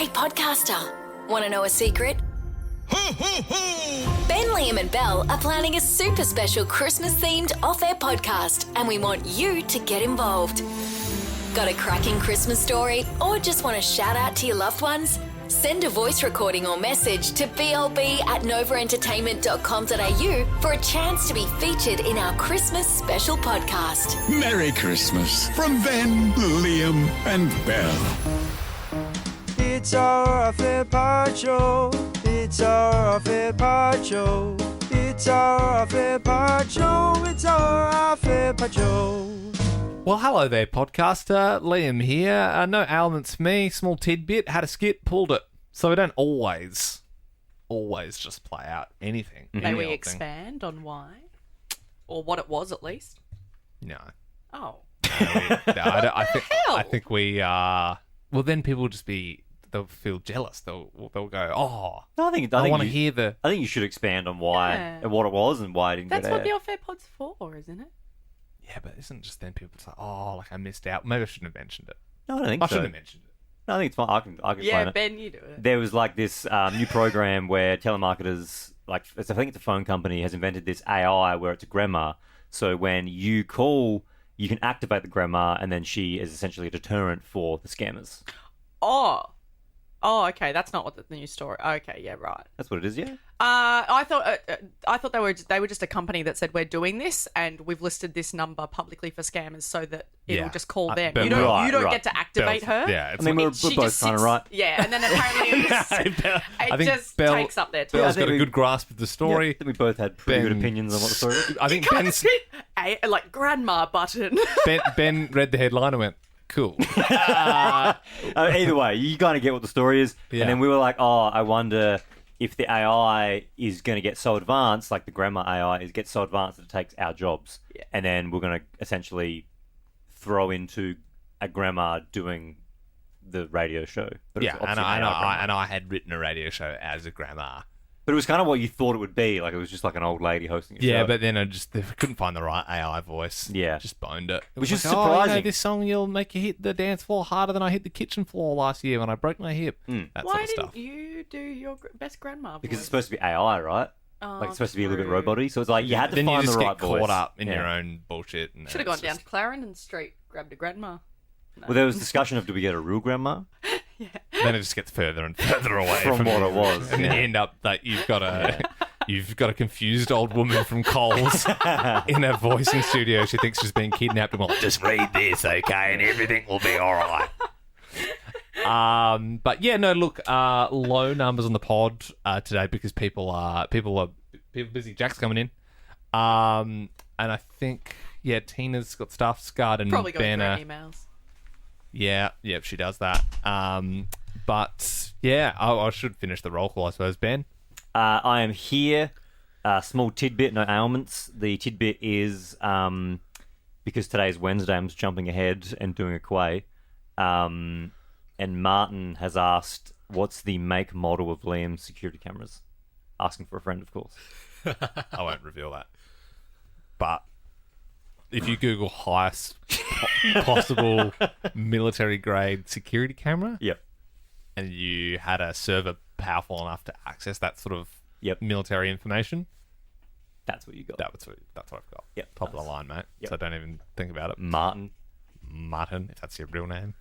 Hey, podcaster, want to know a secret? Ben, Liam and Belle are planning a super special Christmas-themed off-air podcast, and we want you to get involved. Got a cracking Christmas story or just want to shout out to your loved ones? Send a voice recording or message to blb@novaentertainment.com.au for a chance to be featured in our Christmas special podcast. Merry Christmas from Ben, Liam and Belle. It's our off-air pod show. It's our off-air pod show. It's our off-air pod show. It's our off-air pod show. Well, hello there, podcaster. Liam here. No ailments for me. Small tidbit. Had a skit, pulled it. So we don't always just play out anything. May any we old expand on why? Or what it was, at least? thing. No. Oh. I think we well, then people will just be, they'll feel jealous. They'll go, oh, No, I think I want to hear the... I think you should expand on why Yeah. and what it was and why it didn't That's get what aired. the off-air pod's for, isn't it? Yeah, but isn't just then people say, oh, like I missed out. Maybe I shouldn't have mentioned it. No, I don't think I so. shouldn't have mentioned it. No, I think it's fine. I can Yeah, explain it. Ben, you do it. There was like this new program where telemarketers, I think it's a phone company, has invented this AI where it's a grandma. So when you call, you can activate the grandma, and then she is essentially a deterrent for the scammers. Oh, okay. That's not what the news story. Okay, yeah, right. That's what it is, yeah. I thought they were just a company that said we're doing this and we've listed this number publicly for scammers so that it'll Yeah. just call them. Bell- You don't right. get to activate her. Yeah, it's I mean, we're She both just kind of sits- right. Yeah, and then apparently I it think just Bell- takes up their time. Bell's I think got a we- good grasp of the Yeah, story. I think we both had pretty good Ben- opinions on what the story is. I think Can't hit a grandma button. Ben read the headline and went, cool. Either way, you kind of get what the story is. Yeah. And then we were like, oh, I wonder if the AI is going to get so advanced, like the grandma AI gets so advanced that it takes our jobs. Yeah. And then we're going to essentially throw into a grandma doing the radio show. But it Yeah, was and obviously an AI grandma. I had written a radio show as a grandma. But it was kind of what you thought it would be. Like, it was just like an old lady hosting a show. Yeah, but then I couldn't find the right AI voice. Yeah. Just boned it. It Which was is like, oh, you know, surprising. this song will make you hit the dance floor harder than I hit the kitchen floor last year when I broke my hip. That Why sort of didn't stuff. you do your best grandma voice? Because it's supposed to be AI, right? Like, it's supposed to be a little bit true. robot-y. So it's like, you had to then find you just the right get voice. caught up in Yeah. your own bullshit. And Should have gone down to Clarendon Street, grabbed a grandma. Well, there was discussion of, do we get a real grandma? Then it just gets further and further away From what you. it was, and then yeah. you end up that you've got a confused old woman from Coles in a voicing studio. She thinks she's been kidnapped. And well, just read this, okay, and everything will be all right. But yeah, no. Look, low numbers on the pod today because people are busy. Jack's coming in, and I think Tina's got stuff. Scud and Probably going Banner. through emails. Yeah, she does that. But yeah, I should finish the roll call, I suppose, Ben. I am here. Small tidbit, no ailments. The tidbit is because today's Wednesday, I'm just jumping ahead and doing a quay. And Martin has asked, what's the make model of Liam's security cameras? Asking for a friend, of course. I won't reveal that. But if you Google highest possible military-grade security camera, Yep. and you had a server powerful enough to access that sort of Yep. military information, That's what you got. that's what I've got. Yep, Top of nice. the line, mate. Yep. So don't even think about it. Martin. Martin, if that's your real name.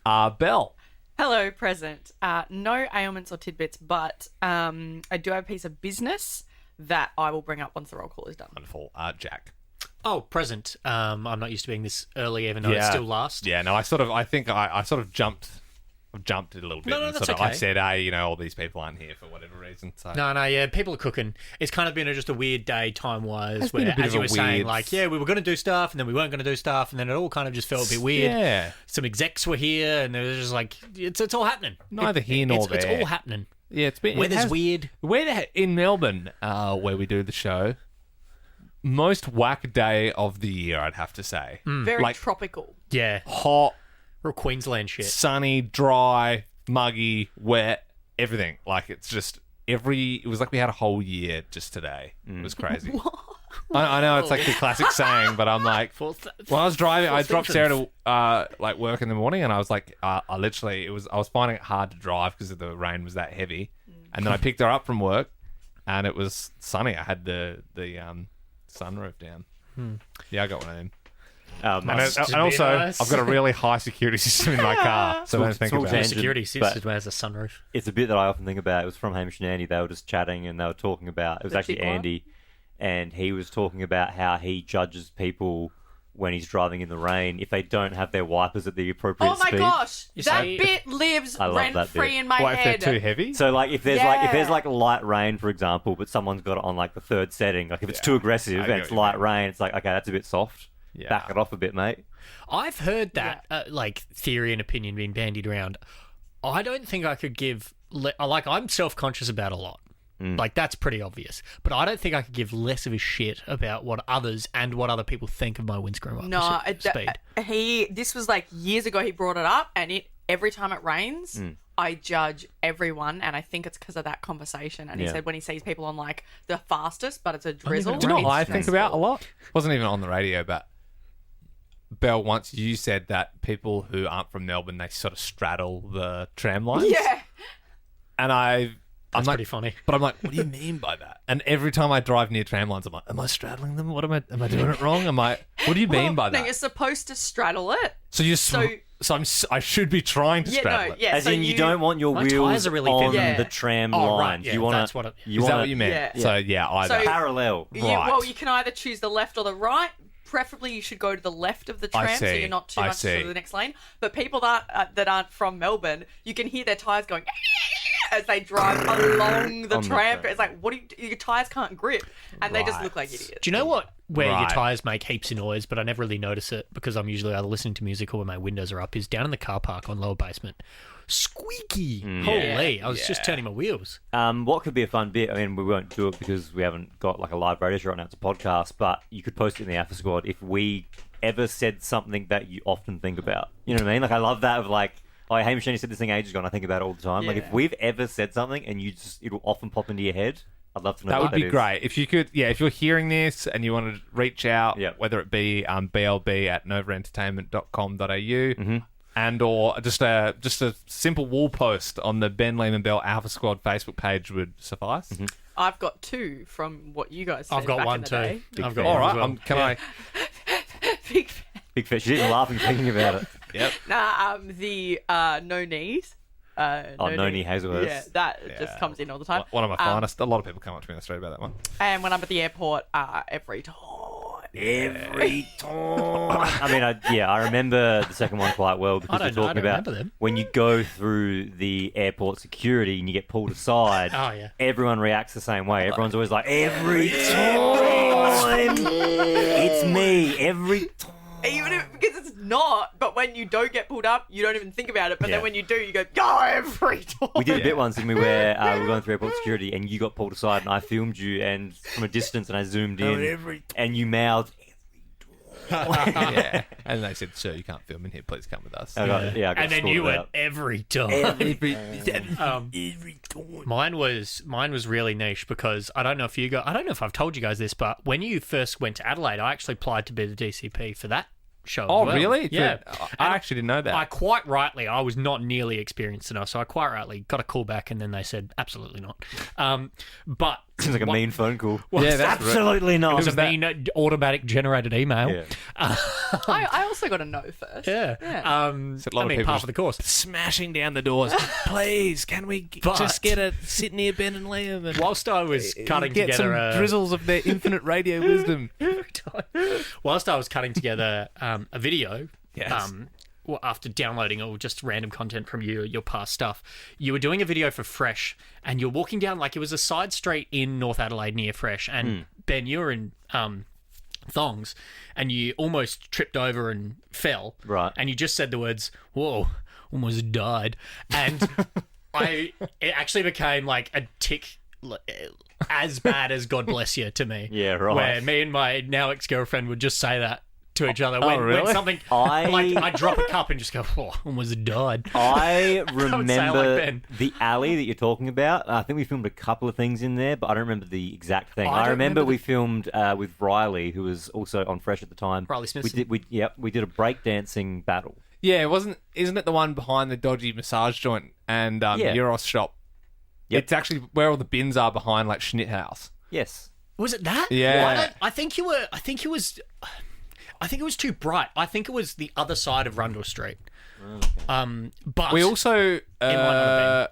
Belle. Hello, present. No ailments or tidbits, but I do have a piece of business that I will bring up once the roll call is done. Wonderful. Jack. Oh, present. I'm not used to being this early, even though it's still last. Yeah, no, I sort of jumped it a little bit. No, and that's sort of, okay. I said, hey, all these people aren't here for whatever reason. So No, yeah, people are cooking. It's kind of been just a weird day time-wise, It's been where, a bit as of you a were saying, weird- like, yeah, we were going to do stuff, and then we weren't going to do stuff, and then it all kind of just felt a bit weird. Yeah. Some execs were here, and it was just like, it's all happening. Neither here nor It's there. all happening. Yeah, it's been Weather's weird. In Melbourne, where we do the show, most whack day of the year, I'd have to say. Very Like- tropical. Yeah, Hot, real Queensland shit. sunny, dry, muggy, wet, everything. Like it's just it was like we had a whole year just today. It was crazy. I know it's like the classic saying, but I'm like, when I was driving, I dropped Sarah to like work in the morning, and I was like, I was finding it hard to drive because the rain was that heavy, and then I picked her up from work, and it was sunny. I had the sunroof down. Yeah, I got one of them. And also, I've got a really high security system in my car, so don't think about The it. security system has a sunroof. It's a bit that I often think about. It was from Hamish and Andy. They were just chatting and they were talking about... It was actually Andy. And he was talking about how he judges people when he's driving in the rain if they don't have their wipers at the appropriate Oh my speed. gosh, You that see- bit lives I love rent that free bit. in my What, if head. they're too heavy? So like if there's Yeah. like light rain, for example, but someone's got it on like the third setting, like if it's too aggressive I and get it's what you light mean. rain, it's like, okay, that's a bit soft. Yeah. Back it off a bit, mate. I've heard that, like, theory and opinion being bandied around. I don't think I could give... like, I'm self-conscious about a lot. Like, that's pretty obvious. But I don't think I could give less of a shit about what others and what other people think of my windscreen wiper No, speed. this was like years ago he brought it up, and every time it rains, I judge everyone, and I think it's because of that conversation. And he Yeah. said when he sees people on like the fastest, but it's a drizzle. Do you know what I it's think about a lot? Wasn't even on the radio, but Belle, once you said that people who aren't from Melbourne, they sort of straddle the tram lines. Yeah. And I'm That's like, pretty funny. But I'm like, what do you mean by that? And every time I drive near tram lines, I'm like, am I straddling them? What am I doing it wrong? What do you mean by No, that? you're supposed to straddle it. So I should be trying to straddle it. Yeah, As so in, you don't want your My wheels tyres are really on thin. Yeah. the tram Oh, right, lines. yeah, you want that's what it- Is that what you meant? Yeah. So yeah, either. So- parallel. Right. Well, you can either choose the left or the right. Preferably, you should go to the left of the I tram, so see. you're not too I much see. to the next lane. But people that aren't from Melbourne, you can hear their tires going as they drive along the On the tram. tram. It's like, your tires can't grip, and they just Right. look like idiots. Do you know where your Right. tyres make heaps of noise, but I never really notice it because I'm usually either listening to music or when my windows are up, is down in the car park on lower basement. Squeaky. Holy. I was just turning my wheels. What could be a fun bit? I mean, we won't do it because we haven't got like a live radio show right now. It's a podcast, but you could post it in the Alpha Squad if we ever said something that you often think about. You know what I mean? Like, I love that of like, oh, Hamish said this thing ages ago and I think about it all the time. Like, Yeah. if we've ever said something and it'll often pop into your head, I'd love to know That what would be is. great. If you could, if you're hearing this and you want to reach out, Yeah. whether it be blb@novaentertainment.com.au and or just a simple wall post on the Ben Lehman Bell Alpha Squad Facebook page would suffice. I've got two from what you guys said. I've got back one in the too. day. I've got All one right, as well. can I? Big fan. Big fish. She's even laughing thinking about it. Yep. The no knees. No knee Hazelhurst. Yeah, that just comes in all the time. One of my finest. A lot of people come up to me in the street about that one. And when I'm at the airport, every time. Every time. I mean, I remember the second one quite well because I we're don't talking about remember them. when you go through the airport security and you get pulled aside. Oh, yeah. Everyone reacts the same way. Everyone's always like, every time. It's me. Every time. Even if, because it's not, but when you don't get pulled up, you don't even think about it. But Yeah. then when you do, you go, go every time. We did a bit once, didn't we, where we were going through airport security and you got pulled aside and I filmed you and from a distance and I zoomed in and you mouthed, Yeah. And they said, "Sir, you can't film in here. Please come with us." I got and then scored you went out. every time. Every Um, Mine was really niche because I don't know if I've told you guys this, but when you first went to Adelaide, I actually applied to be the DCP for that show. Oh, as well. really? Yeah. I actually didn't know that. I was not nearly experienced enough, so I quite rightly got a call back, and then they said absolutely not. But Seems like a mean phone call. Yeah, that's Absolutely not. it was a mean automatic generated email. Yeah. I also got a no first. Yeah. Yeah. a lot I of mean, people part of the course. smashing down the doors. Please, can we But- just get a sit near Ben and Liam and Whilst I was cutting get together some drizzles of their infinite radio wisdom? whilst I was cutting together a video, Yes. after downloading all just random content from your past stuff, you were doing a video for Fresh, and you're walking down like it was a side street in North Adelaide near Fresh, and Ben, you were in thongs, and you almost tripped over and fell, Right. and you just said the words, "Whoa, almost died," and it actually became like a tick. As bad as God bless you to me. Yeah, right. Where me and my now ex-girlfriend would just say that to each other. When really? something I drop a cup and just go, oh, almost died. I would say like remember Ben. the alley that you're talking about. I think we filmed a couple of things in there, but I don't remember the exact thing. I I don't remember remember we filmed with Riley, who was also on Fresh at the time. Riley Smith. We did a breakdancing battle. Yeah, isn't it the one behind the dodgy massage joint and Yeah. Euros shop? Yep. It's actually where all the bins are behind like Schnitthaus. Yes. Was it that? Yeah. I think it was too bright. I think it was the other side of Rundle Street. But We also might not have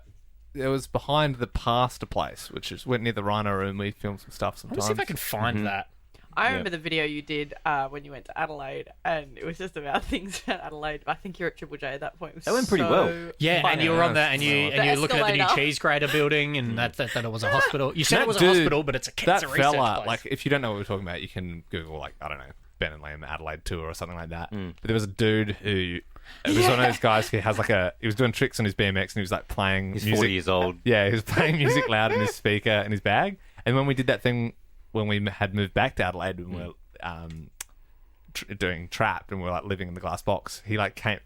it was behind the pasta place, which is went near the Rhino Room. We filmed some stuff let sometimes. me see if I can find that. I remember the video you did when you went to Adelaide, and it was just about things at Adelaide. I think you're at Triple J at that point. It was That went pretty well. Yeah, funny. and you were on that, and you The looking at the new escalator. cheese grater building, and that it was a hospital. You said That it was a dude- hospital, but it's a cancer that research fella, place. like, if you don't know what we're talking about, you can Google, like, I don't know, Ben and Liam Adelaide tour or something like that. But there was a dude who it was one of those guys who has he was doing tricks on his BMX and he was like playing He's music. 40 years old. Yeah, he was playing music loud in his speaker in his bag. And when we did that thing when we had moved back to Adelaide and we were doing Trapped and we were like living in the glass box, he came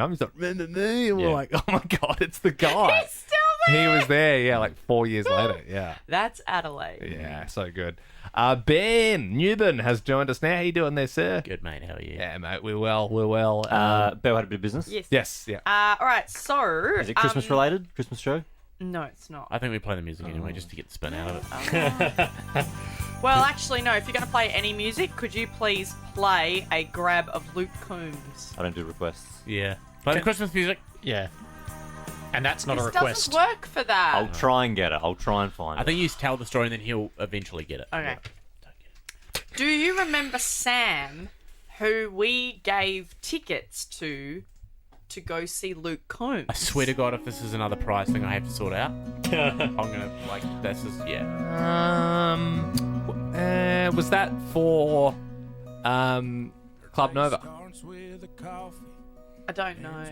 up, he's like, remember me? And we're like, oh my god, it's the guy. He's still there. He was there, like 4 years later. Yeah. That's Adelaide. Yeah, so good. Ben Newman has joined us now. How you doing there, sir? Good, mate. How are you? Yeah, mate, we're well. Belle had a bit of business. Yes. Yes, yeah. All right. So. Is it Christmas related? Christmas show? No, it's not. I think we play the music anyway, just to get the spin out of it. Well, actually, no. If you're going to play any music, could you please play a grab of Luke Combs? I don't do requests. Yeah. Play the Christmas music. yeah, and that's not This a request. doesn't work for that. I'll try and get it. I'll try and find I it. think you tell the story and then he'll eventually get it. Okay. Do you remember Sam, who we gave tickets to go see Luke Combs? I swear to God, if this is another prize thing I have to sort out, I'm gonna Was that for Club Nova? I don't know.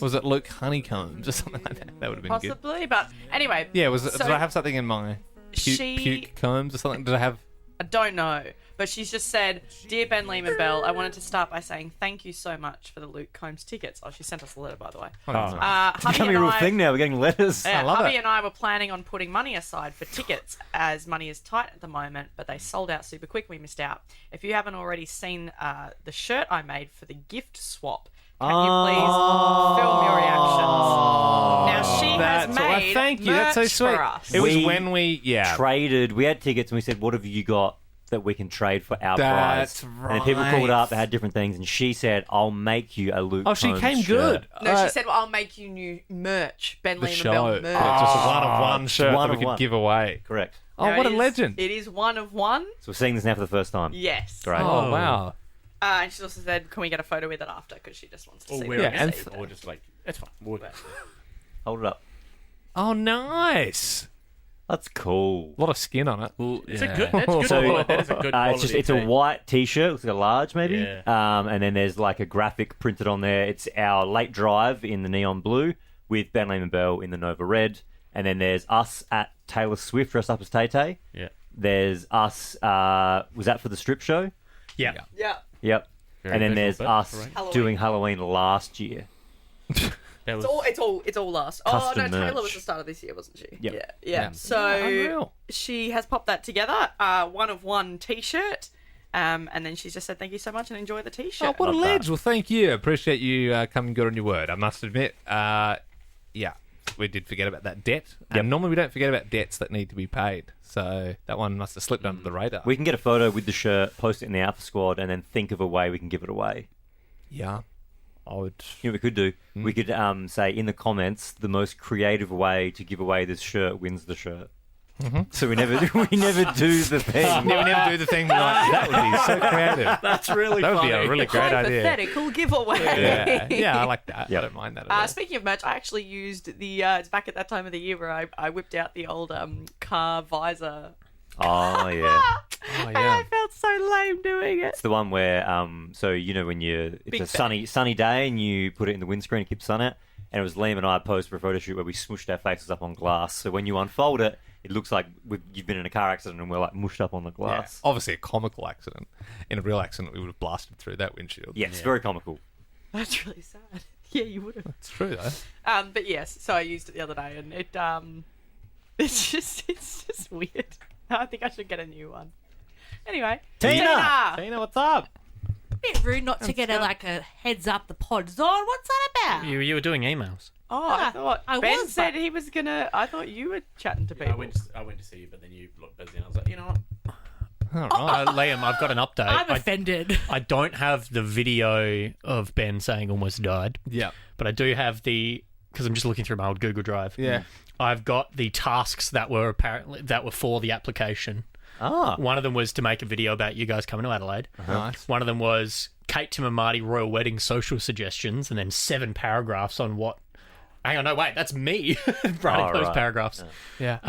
Was it Luke Honeycombs or something like that? That would have been good. Possibly, but anyway. Yeah, did So I have something in my she- puke combs or something? Did I have? I don't know. But she's just said, Dear Ben Lehman Bell, I wanted to start by saying thank you so much for the Luke Combs tickets. Oh, she sent us a letter, by the way. It's Hubby becoming a and real I- thing now. We're getting letters. Yeah, love Hubby it. and I were planning on putting money aside for tickets as money is tight at the moment, but they sold out super quick. We missed out. If you haven't already seen the shirt I made for the gift swap, can you please film your reactions? Now, she has made thank you. That's so merch sweet. for us. It was We when we Traded. We had tickets and we said, what have you got that we can trade for our That's prize? And then people called right. up, they had different things, and she said, I'll make you a Luke Oh, she Combs came shirt. good. No, she said, well, I'll make you new merch. Ben The Lehman show. Bell It's merch. just a one-of-one shirt one that of we could one. give away. Correct. Oh, Now, what a it is- legend! It is one of one. So we're seeing this now for the first time. Yes. Great. Oh wow! And she also said, can we get a photo with it after? Because she just wants to see wear what it. we Yeah, see. Or just like, it's fine. We'll Hold it up. Oh, nice. That's cool. A lot of skin on it. It's a good. That's good. So, that is a good quality. it's a white T-shirt. Looks like a large, maybe. Yeah. And then there's like a graphic printed on there. It's our late drive in the neon blue with Ben Lehman Bell in the Nova red. And then there's us at Taylor Swift dressed up as Tay-Tay. Yeah. There's us. Was that for the strip show? Yeah. Yeah. Yep. Very and then visual there's bit, us right. Halloween. doing Halloween last year. That was, It's all last. Oh Custom no, Taylor merch. was the start of this year, wasn't she? Yep. Yeah. So Unreal. she has popped that together. One of one T-shirt. And then she's just said thank you so much and enjoy the T-shirt. Oh, what a Love ledge! that. Well, thank you. Appreciate you coming good on your word. I must admit, yeah, we did forget about that debt. And normally we don't forget about debts that need to be paid. So that one must have slipped under the radar. We can get a photo with the shirt, post it in the Alpha Squad, and then think of a way we can give it away. Yeah, I would. You know what we could do? Hmm. We could say in the comments the most creative way to give away this shirt wins the shirt. Mm-hmm. So we never do the thing. We never do the thing. Like, that would be so creative. That's really That would funny. be a really great idea. Hypothetical giveaway. Yeah, I like that. Yep. I don't mind that at all. Speaking of merch, I actually used the. It's back at that time of the year where I whipped out the old car visor. Oh yeah, Oh, And I felt so lame doing it. it's the one where so you know when it's Big a fan. sunny day and you put it in the windscreen to keep sun out, and it was Liam and I posed for a photo shoot where we smushed our faces up on glass. So when you unfold it, It looks like you've been in a car accident and we're like mushed up on the glass. Obviously a comical accident. In a real accident, we would have blasted through that windshield. Yeah, it's very comical. That's really sad. Yeah, you would have. It's true, though. But yes, so I used it the other day, and it's just weird. I think I should get a new one. Anyway, Tina, what's up? Bit rude not to get a heads up the pod's on. What's that about? You were doing emails. Oh, I thought I Ben was, said but- he was gonna. I thought you were chatting to people. I went to see you, but then you looked busy, and I was like, you know what? Liam, I've got an update. I'm offended. I don't have the video of Ben saying almost died. Yeah. But I do have because I'm just looking through my old Google Drive. Yeah. I've got the tasks that were for the application. One of them was to make a video about you guys coming to Adelaide. Nice. One of them was Kate, Tim and Marty Royal Wedding social suggestions, and then 7 paragraphs on what... Hang on, no, wait, that's me writing those paragraphs. Yeah.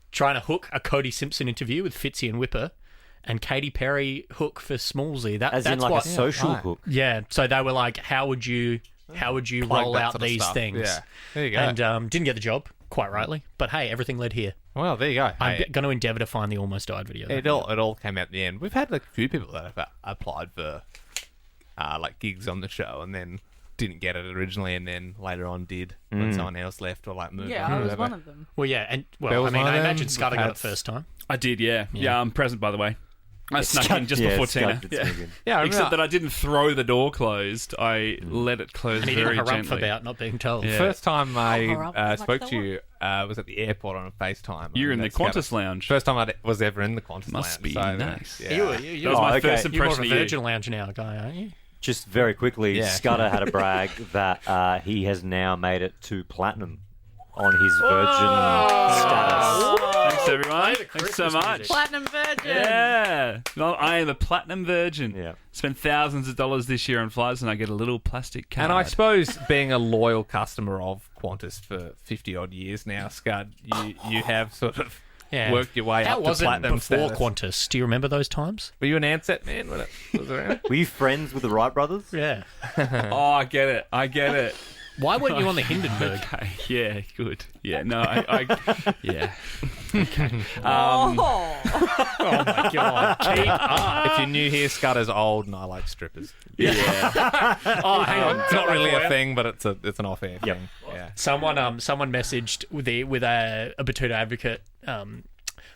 Trying to hook a Cody Simpson interview with Fitzy and Whipper, and Katy Perry hook for Smallsy. As that's in like what, a social right. hook. Yeah, so they were like, how would you Plug roll that out sort of these stuff. things? Yeah. There you go. And didn't get the job, quite rightly. But hey, everything led here. Well, there you go. I'm Hey, going to endeavour to find the Almost Died video. it all came out in the end. We've had a few people that have applied for gigs on the show and then didn't get it originally and then later on did when someone else left or moved Yeah, on. I or was whatever. one of them. Well, yeah, and Bill was one of I them. imagine Scudder We've got had- it first time. I did, yeah. Yeah, I'm present, by the way. I snuck in just before Tina. Yeah. Yeah, I Except remember that I didn't throw the door closed. I let it close And he very didn't harumph gently. about not being told. Yeah. First time Harumph I as much spoke as to I you was at the airport on a FaceTime. You're in the That's kind of- Qantas lounge. First time I was ever in the Qantas Must lounge. be so, nice. Yeah. You That was my okay. first You're more impression of a of you. Virgin Lounge now guy, aren't you? Just very quickly, Yeah. Scudder had a brag that he has now made it to platinum on his Virgin status. Thanks, everyone. Play the Thanks so Christmas much. music. Platinum Virgin. Yeah. No, I am a platinum virgin. Yeah. Spent thousands of dollars this year on flights and I get a little plastic card. And I suppose being a loyal customer of Qantas for 50 odd years now, Scud, you have sort of worked your way How up was to it platinum before status. Qantas? Do you remember those times? Were you an Ansett man when it was around? Were you friends with the Wright brothers? Yeah. Oh, I get it. Why weren't you on the Hindenburg? Okay. Yeah, good. Yeah, no, yeah. Oh, Oh my god. Keep up. If you're new here, Scudder's old and I like strippers. Yeah. Oh, hang on. It's not really a thing, but it's an off-air Yep. thing. Yeah. Someone messaged with a Batuta Advocate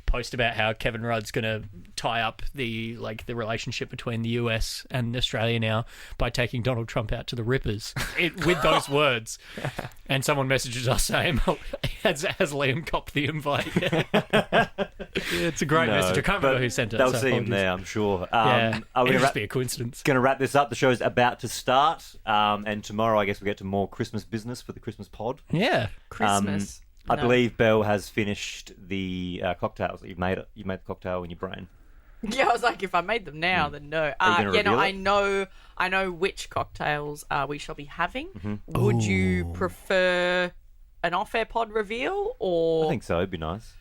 post about how Kevin Rudd's going to tie up the relationship between the US and Australia now by taking Donald Trump out to the Rippers with those words. And someone messages us saying, has Liam copped the invite yet? It's a great No, message. I can't but remember who sent it. They'll so see him apologies. there, I'm sure. Yeah, Are we it'll going just be a coincidence. to wrap this up? The show's about to start. And tomorrow, I guess, we get to more Christmas business for the Christmas pod. Yeah. Christmas. I No. believe Belle has finished the cocktails. You've made it. You made the cocktail in your brain. Yeah, I was like, if I made them now, then no. Are you gonna Yeah, no, reveal I know which cocktails we shall be having. Mm-hmm. Would you prefer an off-air pod reveal, or I think so. It'd be nice.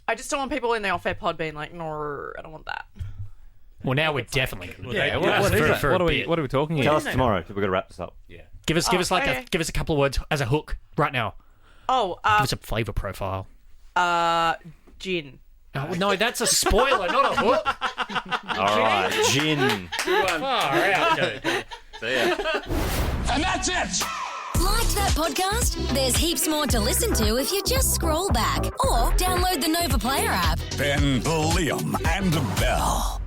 I just don't want people in the off-air pod being like, no, I don't want that. Well, now we're definitely going to do that. What is it? For What a are we bit. What are we talking Tell here? us tomorrow. We've got to wrap this up. Give us okay. give us a couple of words as a hook right now. Oh, Give us a flavour profile. gin. Oh, no, that's a spoiler, not a hook. All right, gin. Far out, dude. And that's it! Like that podcast? There's heaps more to listen to if you just scroll back or download the Nova Player app. Ben, Liam, and Belle.